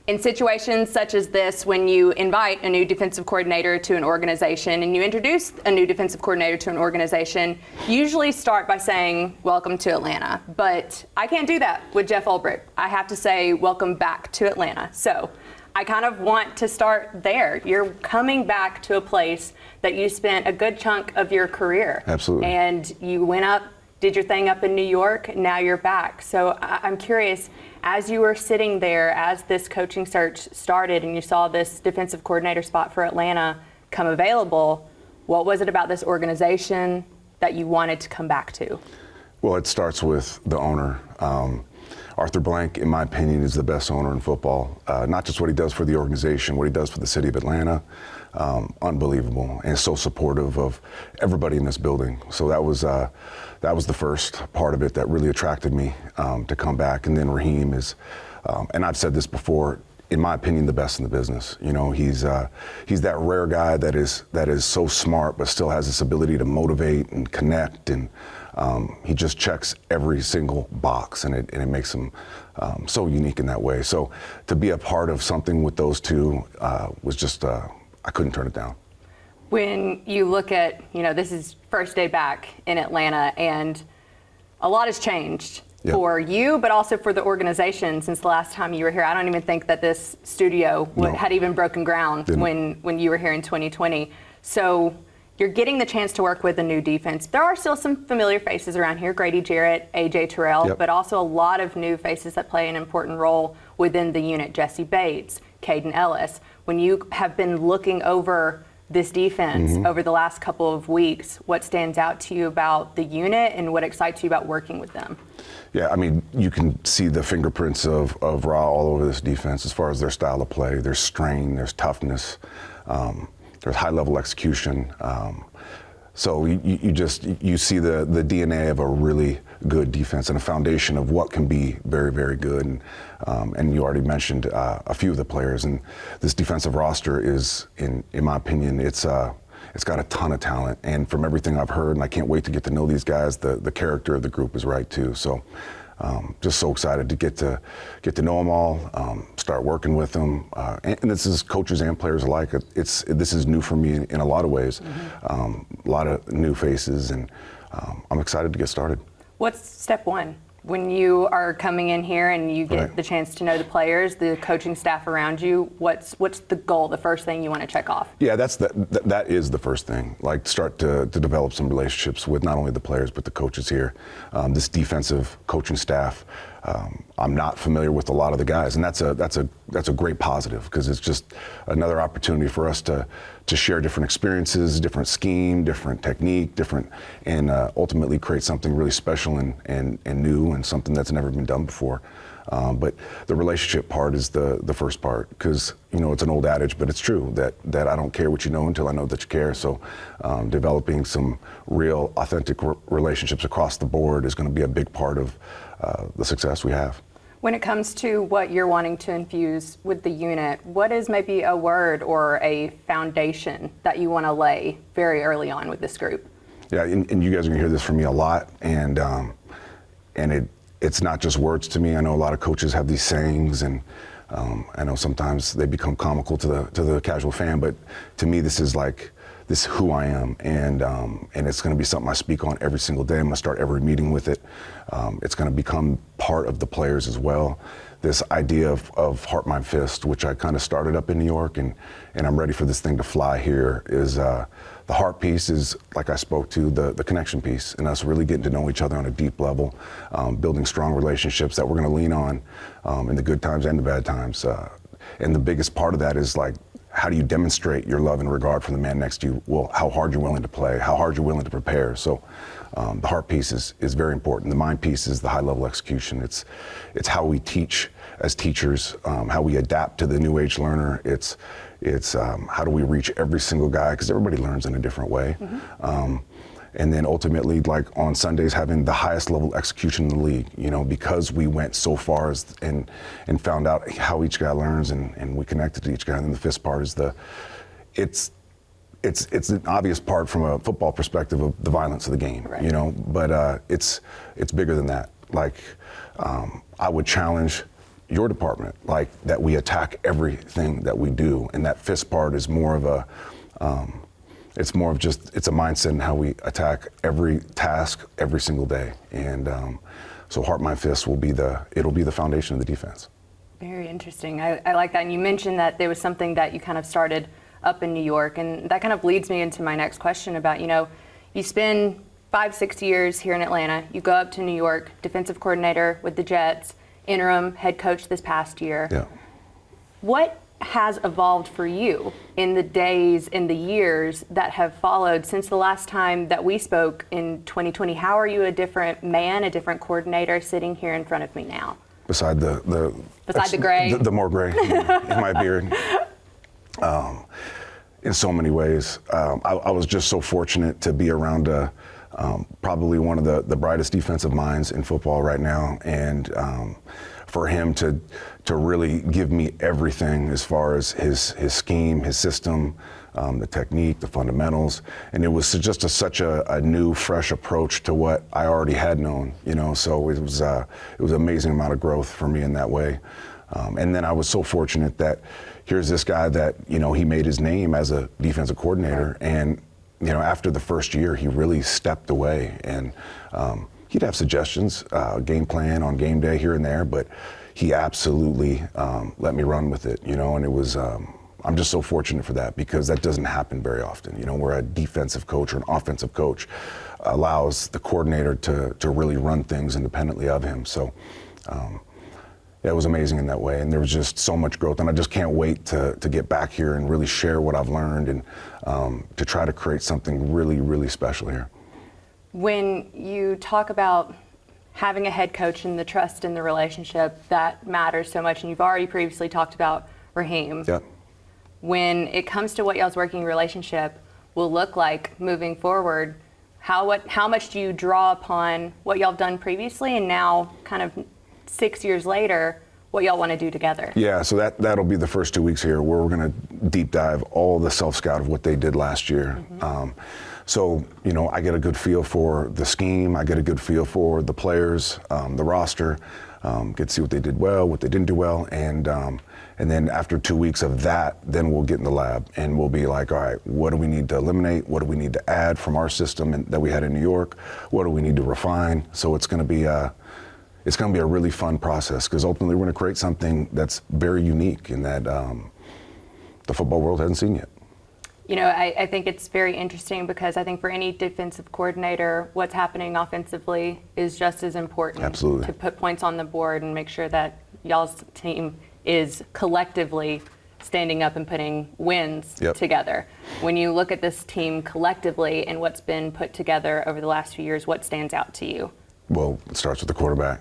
In situations such as this, when you invite a new defensive coordinator to an organization and you introduce a new defensive coordinator to an organization, you usually start by saying, welcome to Atlanta. But I can't do that with Jeff Ulbrich. I have to say, welcome back to Atlanta. So I kind of want to start there. You're coming back to a place that you spent a good chunk of your career. Absolutely. And you went up, did your thing up in New York, now you're back. So I'm curious, as you were sitting there, as this coaching search started and you saw this defensive coordinator spot for Atlanta come available, what was it about this organization that you wanted to come back to? Well, it starts with the owner. Arthur Blank, in my opinion, is the best owner in football. Not just what he does for the organization, what he does for the city of Atlanta. Unbelievable, and so supportive of everybody in this building. So that was the first part of it that really attracted me to come back. And then Raheem is, and I've said this before, in my opinion, the best in the business. You know, he's that rare guy that is so smart but still has this ability to motivate and connect, and he just checks every single box, and it makes him so unique in that way. So to be a part of something with those two was just I couldn't turn it down. When you look at, this is first day back in Atlanta, and a lot has changed for you, but also for the organization since the last time you were here. I don't even think that this studio had even broken ground when you were here in 2020. So you're getting the chance to work with a new defense. There are still some familiar faces around here, Grady Jarrett, A.J. Terrell, but also a lot of new faces that play an important role within the unit. Jesse Bates, Caden Ellis. When you have been looking over this defense over the last couple of weeks, what stands out to you about the unit and what excites you about working with them? Yeah, I mean, you can see the fingerprints of Ra all over this defense as far as their style of play. There's strain, there's toughness, there's high-level execution. So you see the DNA of a really good defense and a foundation of what can be very, very good. And you already mentioned a few of the players. And this defensive roster is, in my opinion, it's got a ton of talent. And from everything I've heard, and I can't wait to get to know these guys, the character of the group is right too. So just so excited to get to know them all, start working with them, and this is coaches and players alike. This is new for me in a lot of ways, a lot of new faces, and I'm excited to get started. What's step one when you are coming in here and you get the chance to know the players, the coaching staff around you? What's the goal? The first thing you want to check off? Yeah, that is the first thing. Like, start to develop some relationships with not only the players but the coaches here. This defensive coaching staff, I'm not familiar with a lot of the guys, and that's a great positive, because it's just another opportunity for us to share different experiences, different scheme, different technique, and ultimately create something really special and new, and something that's never been done before. But the relationship part is the first part, because it's an old adage, but it's true that I don't care what you know until I know that you care. So developing some real authentic relationships across the board is going to be a big part of the success we have. When it comes to what you're wanting to infuse with the unit, what is maybe a word or a foundation that you want to lay very early on with this group? Yeah, and you guys are going to hear this from me a lot, and it's not just words to me. I know a lot of coaches have these sayings, and I know sometimes they become comical to the casual fan, but to me this is who I am, and it's going to be something I speak on every single day. I'm going to start every meeting with it. It's going to become part of the players as well. This idea of heart, mind, fist, which I kind of started up in New York, and I'm ready for this thing to fly here, is the heart piece is, like I spoke to, the connection piece, and us really getting to know each other on a deep level, building strong relationships that we're going to lean on in the good times and the bad times. And the biggest part of that is, like, how do you demonstrate your love and regard for the man next to you? Well, how hard you're willing to play, how hard you're willing to prepare. So the heart piece is very important. The mind piece is the high-level execution. It's how we teach as teachers, how we adapt to the new age learner. It's how do we reach every single guy, because everybody learns in a different way. And then ultimately, like on Sundays, having the highest level execution in the league, because we went so far and found out how each guy learns, and we connected to each guy. And then the fifth part is it's an obvious part from a football perspective of the violence of the game, but it's bigger than that. Like, I would challenge your department, like that we attack everything that we do. And that fist part is more of a, it's a mindset in how we attack every task every single day. And so heart, mind, fist it'll be the foundation of the defense. Very interesting. I like that. And you mentioned that there was something that you kind of started up in New York. And that kind of leads me into my next question about, you spend 5-6 years here in Atlanta. You go up to New York, defensive coordinator with the Jets, interim head coach this past year. Yeah. What has evolved for you in the days, in the years that have followed since the last time that we spoke in 2020? How are you a different man, a different coordinator sitting here in front of me now? Beside the gray, the more gray in my beard. In so many ways, I was just so fortunate to be around probably one of the brightest defensive minds in football right now, and for him to really give me everything as far as his scheme, his system, the technique, the fundamentals, and it was just such a new, fresh approach to what I already had known. So it was an amazing amount of growth for me in that way. And then I was so fortunate that here's this guy that he made his name as a defensive coordinator, and after the first year, he really stepped away, and he'd have suggestions, game plan on game day here and there, but he absolutely let me run with it, and it was, I'm just so fortunate for that, because that doesn't happen very often, where a defensive coach or an offensive coach allows the coordinator to really run things independently of him. So it was amazing in that way, and there was just so much growth, and I just can't wait to get back here and really share what I've learned, and to try to create something really, really special here. When you talk about having a head coach and the trust in the relationship, that matters so much, and you've already previously talked about Raheem. Yep. When it comes to what y'all's working relationship will look like moving forward, how much do you draw upon what y'all have done previously, and now kind of 6 years later, what y'all want to do together? Yeah, so that'll be the first 2 weeks here, where we're going to deep dive all the self-scout of what they did last year. Mm-hmm. So I get a good feel for the scheme, I get a good feel for the players, the roster, get to see what they did well, what they didn't do well, and then after 2 weeks of that, then we'll get in the lab, and we'll be like, all right, what do we need to eliminate? What do we need to add from our system that we had in New York? What do we need to refine? So it's going to be a really fun process, because ultimately we're going to create something that's very unique and that the football world hasn't seen yet. I think it's very interesting, because I think for any defensive coordinator, what's happening offensively is just as important. Absolutely. To put points on the board and make sure that y'all's team is collectively standing up and putting wins together. When you look at this team collectively and what's been put together over the last few years, what stands out to you? Well, it starts with the quarterback.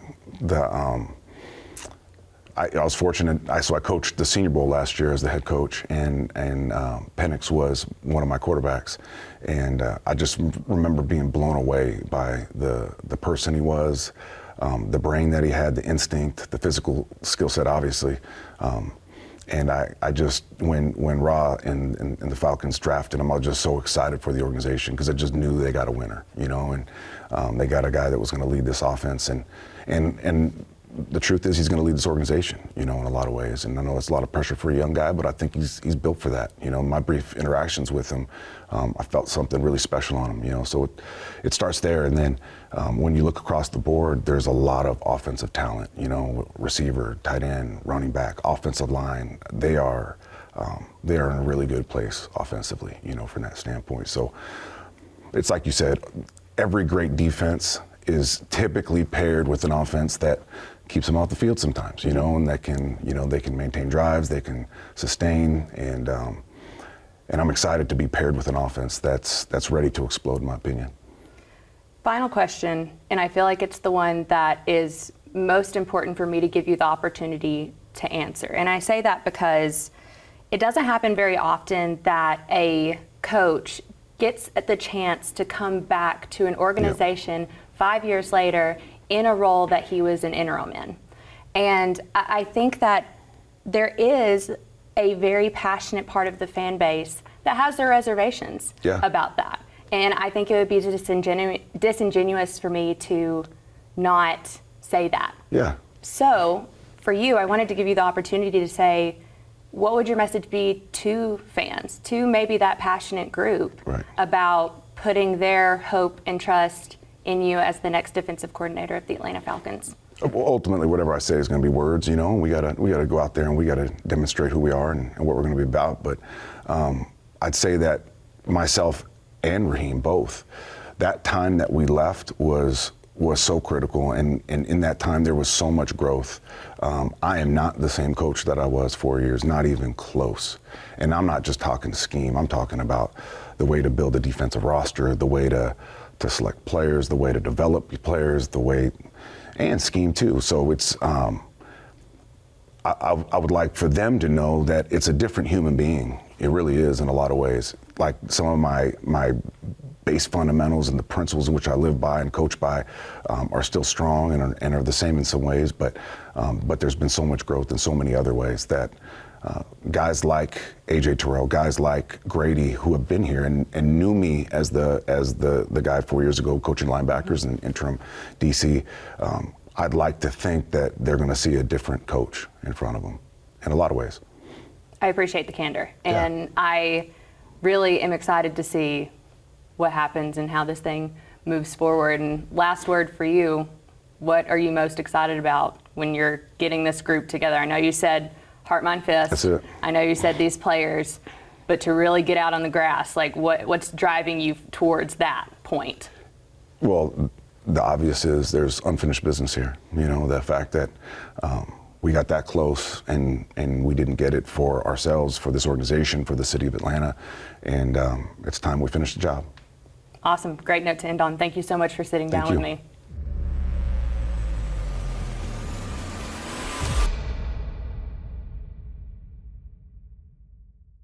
I was fortunate. So I coached the Senior Bowl last year as the head coach, and Penix was one of my quarterbacks, and I just remember being blown away by the person he was, the brain that he had, the instinct, the physical skill set, obviously. And I just, when Ra and the Falcons drafted him, I was just so excited for the organization, because I just knew they got a winner, and they got a guy that was going to lead this offense, and the truth is he's going to lead this organization, in a lot of ways. And I know it's a lot of pressure for a young guy, but I think he's built for that. My brief interactions with him, I felt something really special on him, So it starts there. And then when you look across the board, there's a lot of offensive talent, receiver, tight end, running back, offensive line. They are in a really good place offensively, from that standpoint. So it's like you said, every great defense is typically paired with an offense that keeps them off the field sometimes, and that can, they can maintain drives, they can sustain, and I'm excited to be paired with an offense that's ready to explode, in my opinion. Final question, and I feel like it's the one that is most important for me to give you the opportunity to answer. And I say that because it doesn't happen very often that a coach gets the chance to come back to an organization 5 years later in a role that he was an interim in. And I think that there is a very passionate part of the fan base that has their reservations about that. And I think it would be disingenuous for me to not say that. Yeah. So for you, I wanted to give you the opportunity to say, what would your message be to fans, to maybe that passionate group, about putting their hope and trust in you as the next defensive coordinator of the Atlanta Falcons? Well, ultimately, whatever I say is going to be words. You know, we gotta go out there and we gotta demonstrate who we are and what we're going to be about. But I'd say that myself and Raheem both, that time that we left was so critical, and in that time there was so much growth. I am not the same coach that I was 4 years, not even close. And I'm not just talking scheme. I'm talking about the way to build a defensive roster, the way to select players, the way to develop players, the way. And scheme too. So it's, I would like for them to know that it's a different human being. It really is in a lot of ways. Like some of my base fundamentals and the principles in which I live by and coach by are still strong and are the same in some ways. But there's been so much growth in so many other ways that guys like AJ Terrell, guys like Grady, who have been here and knew me as the guy 4 years ago coaching linebackers and interim DC. I'd like to think that they're going to see a different coach in front of them in a lot of ways. I appreciate the candor, and I really am excited to see what happens and how this thing moves forward. And last word for you, what are you most excited about when you're getting this group together? I know you said heart, mind, fist. That's it. I know you said these players, but to really get out on the grass, like what's driving you towards that point? Well, the obvious is there's unfinished business here. You know, the fact that we got that close and we didn't get it for ourselves, for this organization, for the city of Atlanta, and it's time we finish the job. Awesome. Great note to end on. Thank you so much for sitting down with me.